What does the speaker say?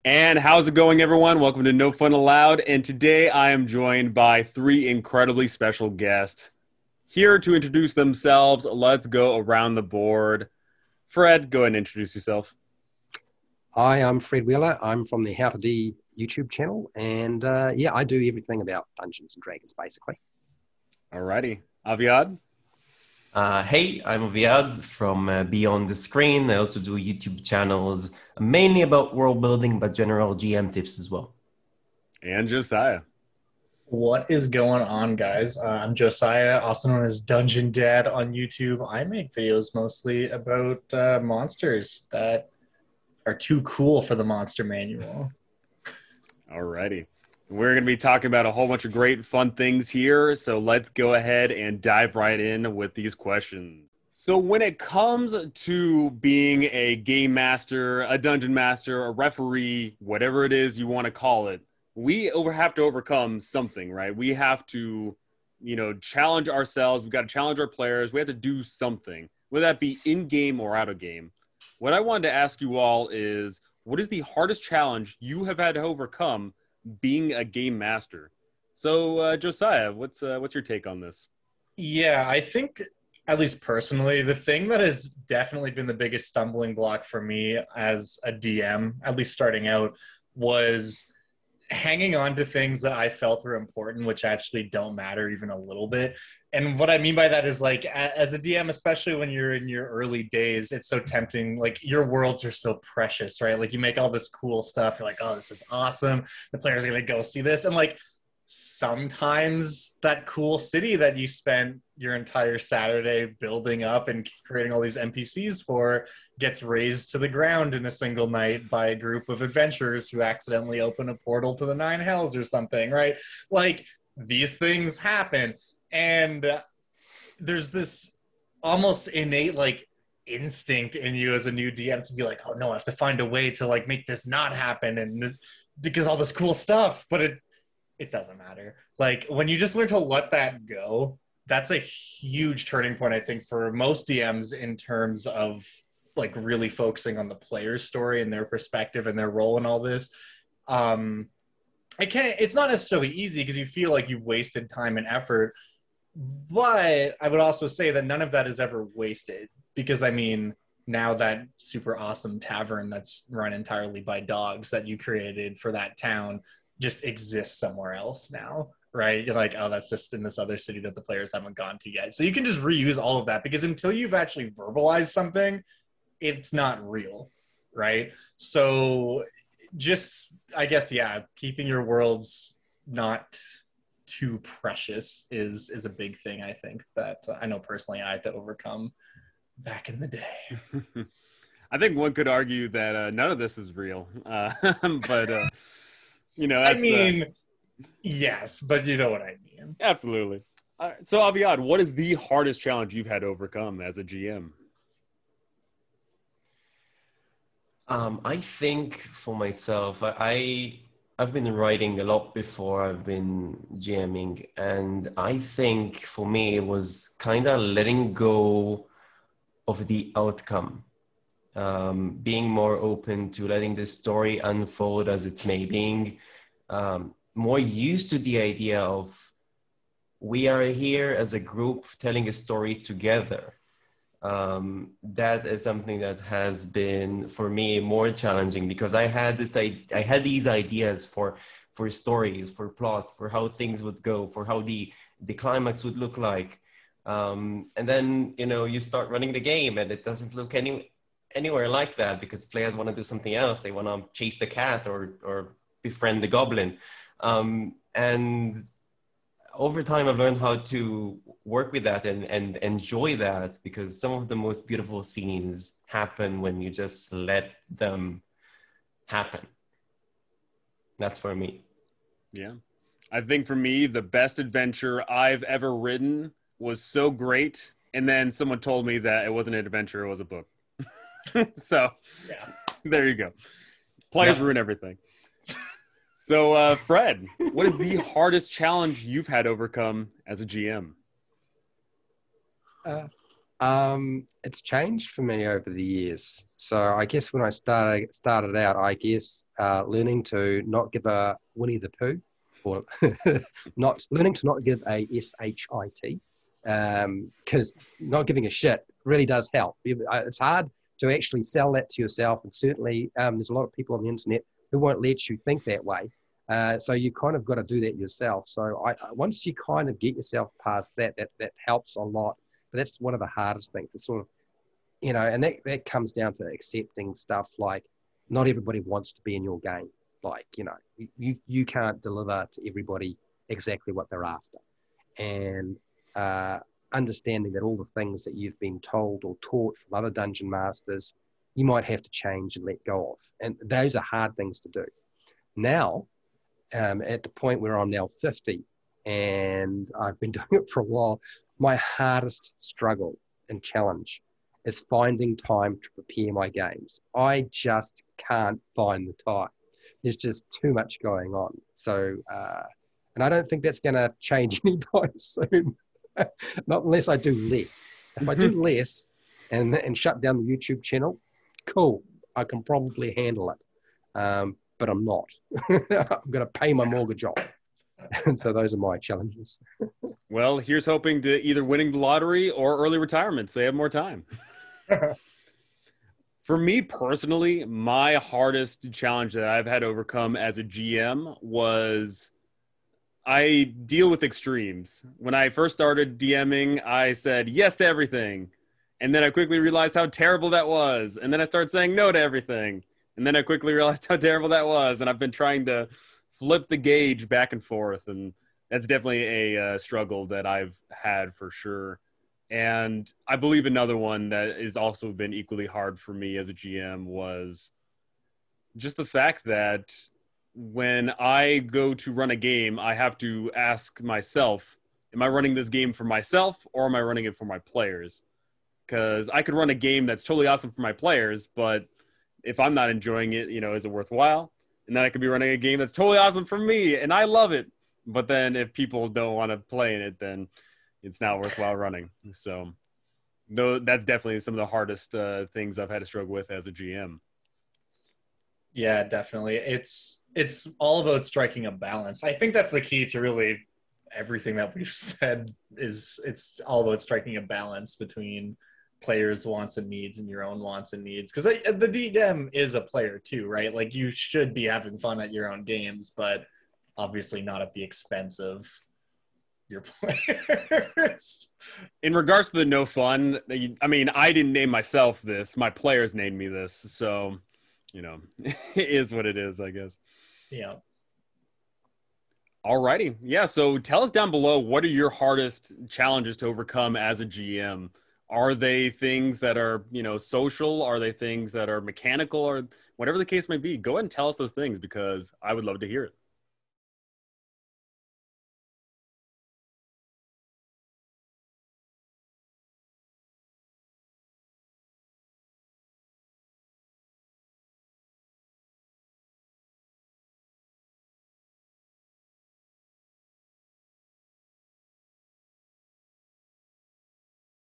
And how's it going, everyone? Welcome to No Fun Allowed. And today I am joined by three incredibly special guests here to introduce themselves. Let's go around the board. Fred, go ahead and introduce yourself. Hi, I'm Fred Wheeler. I'm from the How to D YouTube channel, and yeah, I do everything about Dungeons and Dragons, basically. Alrighty. Aviad? Hey, I'm Aviad from Beyond the Screen. I also do YouTube channels mainly about world building, but general GM tips as well. And Josiah. What is going on, guys? I'm Josiah, also known as Dungeon Dad on YouTube. I make videos mostly about monsters that are too cool for the monster manual. Alrighty. We're going to be talking about a whole bunch of great fun things here, so let's go ahead and dive right in with these questions. So when it comes to being a game master, a dungeon master, a referee, whatever it is you want to call it, we have to overcome something, right? We have to, challenge ourselves. We've got to challenge our players. We have to do something, whether that be in-game or out of game. What I wanted to ask you all is, what is the hardest challenge you have had to overcome being a game master? So, Josiah, what's your take on this? Yeah, I think, at least personally, the thing that has definitely been the biggest stumbling block for me as a DM, at least starting out, was hanging on to things that I felt were important, which actually don't matter even a little bit. And what I mean by that is, like, as a DM, especially when you're in your early days, it's so tempting. Like, your worlds are so precious, right? Like, you make all this cool stuff. You're like, oh, this is awesome. The player's going to go see this. And, like, sometimes that cool city that you spent your entire Saturday building up and creating all these NPCs for gets razed to the ground in a single night by a group of adventurers who accidentally open a portal to the Nine Hells or something, right? Like, these things happen. And there's this almost innate, like, instinct in you as a new DM to be like, oh no, I have to find a way to, like, make this not happen, and because all this cool stuff, but it doesn't matter. Like, when you just learn to let that go, that's a huge turning point, I think, for most DMs in terms of, like, really focusing on the player's story and their perspective and their role in all this. It's not necessarily easy because you feel like you've wasted time and effort, but I would also say that none of that is ever wasted, because, I mean, now that super awesome tavern that's run entirely by dogs that you created for that town just exists somewhere else now, right? You're like, oh, that's just in this other city that the players haven't gone to yet. So you can just reuse all of that, because until you've actually verbalized something, it's not real, right? So just, I guess, yeah, keeping your worlds not too precious is a big thing, I think, that I know personally I had to overcome back in the day. I think one could argue that none of this is real, but I that's mean, yes, but you know what I mean. absolutely. So, Aviad, what is the hardest challenge you've had to overcome as a GM? I think for myself, I've been writing a lot before I've been GMing, and I think for me it was kind of letting go of the outcome, being more open to letting the story unfold as it may, being more used to the idea of we are here as a group telling a story together. That is something that has been for me more challenging, because I had these ideas for stories, for plots, for how things would go, for how the climax would look like. And then, you start running the game and it doesn't look anywhere like that, because players want to do something else. They want to chase the cat or befriend the goblin. And over time, I've learned how to work with that and enjoy that, because some of the most beautiful scenes happen when you just let them happen. That's for me. Yeah. I think for me, the best adventure I've ever written was so great, and then someone told me that it wasn't an adventure, it was a book. So, Yeah. there you go. Players ruin everything. So, Fred, what is the hardest challenge you've had to overcome as a GM? It's changed for me over the years. So I guess when I started out, I guess learning to not give a Winnie the Pooh, or not learning to not give a shit, because not giving a shit really does help. It's hard to actually sell that to yourself, and certainly there's a lot of people on the internet who won't let you think that way. So you kind of got to do that yourself. So once you kind of get yourself past that helps a lot. But that's one of the hardest things. It's sort of, and that comes down to accepting stuff like not everybody wants to be in your game. Like, you can't deliver to everybody exactly what they're after. And understanding that all the things that you've been told or taught from other dungeon masters, you might have to change and let go of. And those are hard things to do. Now, at the point where I'm now 50 and I've been doing it for a while, my hardest struggle and challenge is finding time to prepare my games. I just can't find the time. There's just too much going on. So, and I don't think that's going to change anytime soon, not unless I do less. If I do less and shut down the YouTube channel, cool, I can probably handle it. But I'm not. I'm going to pay my mortgage off. And so those are my challenges. Well, here's hoping to either winning the lottery or early retirement, so you have more time. For me personally, my hardest challenge that I've had to overcome as a GM was I deal with extremes. When I first started DMing, I said yes to everything. And then I quickly realized how terrible that was. And then I started saying no to everything. And then I quickly realized how terrible that was. And I've been trying to flip the gauge back and forth. And that's definitely a struggle that I've had for sure. And I believe another one that has also been equally hard for me as a GM was just the fact that when I go to run a game, I have to ask myself, am I running this game for myself or am I running it for my players? Because I could run a game that's totally awesome for my players, but if I'm not enjoying it, is it worthwhile? And then I could be running a game that's totally awesome for me and I love it. But then if people don't want to play in it, then it's not worthwhile running. So that's definitely some of the hardest things I've had to struggle with as a GM. Yeah, definitely. It's all about striking a balance. I think that's the key to really everything that we've said is it's all about striking a balance between players' wants and needs and your own wants and needs. Because the DM is a player too, right? Like you should be having fun at your own games, but obviously not at the expense of your players. In regards to the no fun, I mean, I didn't name myself this. My players named me this. So, it is what it is, I guess. Yeah. All righty. Yeah, so tell us down below, what are your hardest challenges to overcome as a GM? Are they things that are, social? Are they things that are mechanical? Or whatever the case may be? Go ahead and tell us those things because I would love to hear it.